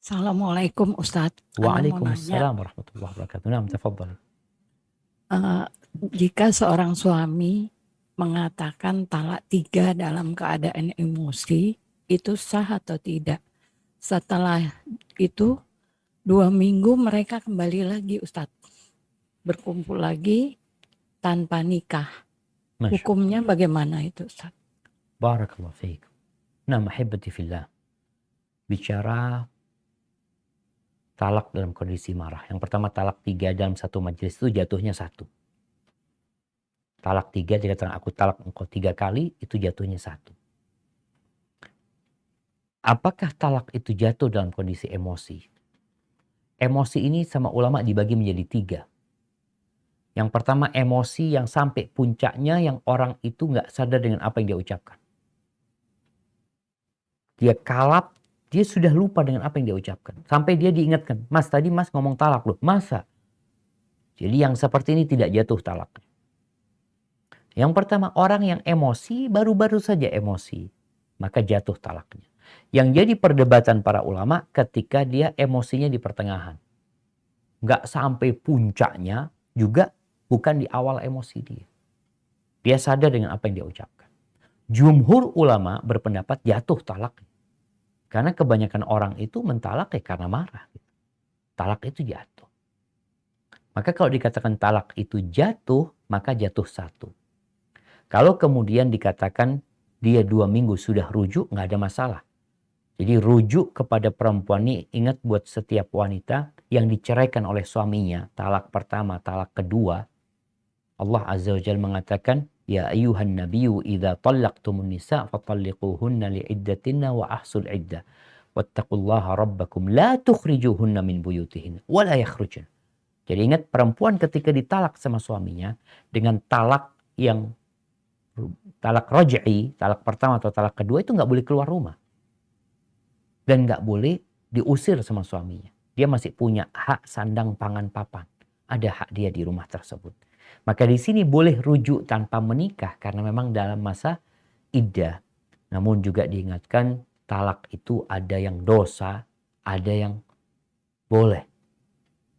Assalamualaikum Ustadz. Ana mau nanya, Waalaikumsalam warahmatullahi wabarakatuh. Naam, tafadhal. eh, jika seorang suami mengatakan talak tiga dalam keadaan emosi, itu sah atau tidak? Setelah itu 2 minggu mereka kembali lagi Ustadz, berkumpul lagi tanpa nikah. Masya Allah. Hukumnya bagaimana itu Ustadz? Barakallahu fiik. Naam, ahibati fillah. Bicara talak dalam kondisi marah. Yang pertama, talak 3 dalam satu majelis itu jatuhnya 1. Talak 3, dikatakan aku talak engkau 3 kali, itu jatuhnya 1. Apakah talak itu jatuh dalam kondisi emosi? Emosi ini sama ulama dibagi menjadi 3. Yang pertama, emosi yang sampai puncaknya yang orang itu nggak sadar dengan apa yang dia ucapkan. Dia kalap, dia sudah lupa dengan apa yang dia ucapkan. Sampai dia diingatkan, Mas tadi Mas ngomong talak loh. Masa? Jadi yang seperti ini tidak jatuh talaknya. Yang pertama, orang yang emosi, baru-baru saja emosi. Maka jatuh talaknya. Yang jadi perdebatan para ulama ketika dia emosinya di pertengahan. Nggak sampai puncaknya, juga bukan di awal emosi dia. Dia sadar dengan apa yang dia ucapkan. Jumhur ulama berpendapat jatuh talaknya. Karena kebanyakan orang itu mentalak ya karena marah. Talak itu jatuh. Maka kalau dikatakan talak itu jatuh, maka jatuh 1. Kalau kemudian dikatakan dia 2 minggu sudah rujuk, nggak ada masalah. Jadi rujuk kepada perempuan ini, ingat buat setiap wanita yang diceraikan oleh suaminya, talak pertama, talak kedua, Allah Azza wa Jalla mengatakan, Ya ayyuhan nabiyyu idza talaqtumun nisa fatalliquhunna li'iddatinna wa ahsul iddah. Wattaqullaha rabbakum la tukhrijuhunna min buyutihinna wa la yakhrujun. Jadi ingat, perempuan ketika ditalak sama suaminya dengan talak yang talak raj'i, talak pertama atau talak kedua, itu nggak boleh keluar rumah. Dan nggak boleh diusir sama suaminya. Dia masih punya hak sandang pangan papan. Ada hak dia di rumah tersebut. Maka di sini boleh rujuk tanpa menikah karena memang dalam masa iddah. Namun juga diingatkan talak itu ada yang dosa, ada yang boleh.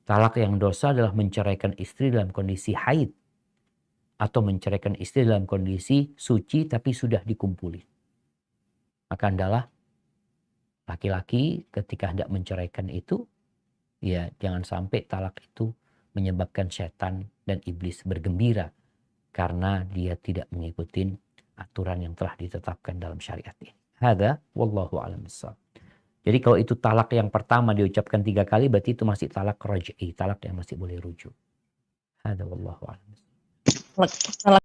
Talak yang dosa adalah menceraikan istri dalam kondisi haid. Atau menceraikan istri dalam kondisi suci tapi sudah dikumpuli. Maka adalah laki-laki ketika hendak menceraikan itu, ya jangan sampai talak itu menyebabkan setan dan iblis bergembira karena dia tidak mengikuti aturan yang telah ditetapkan dalam syariat ini. Hadza wallahu a'lam bissawab. Jadi kalau itu talak yang pertama diucapkan 3 kali, berarti itu masih talak raj'i, talak yang masih boleh rujuk. Hadza wallahu a'lam bissawab. Talak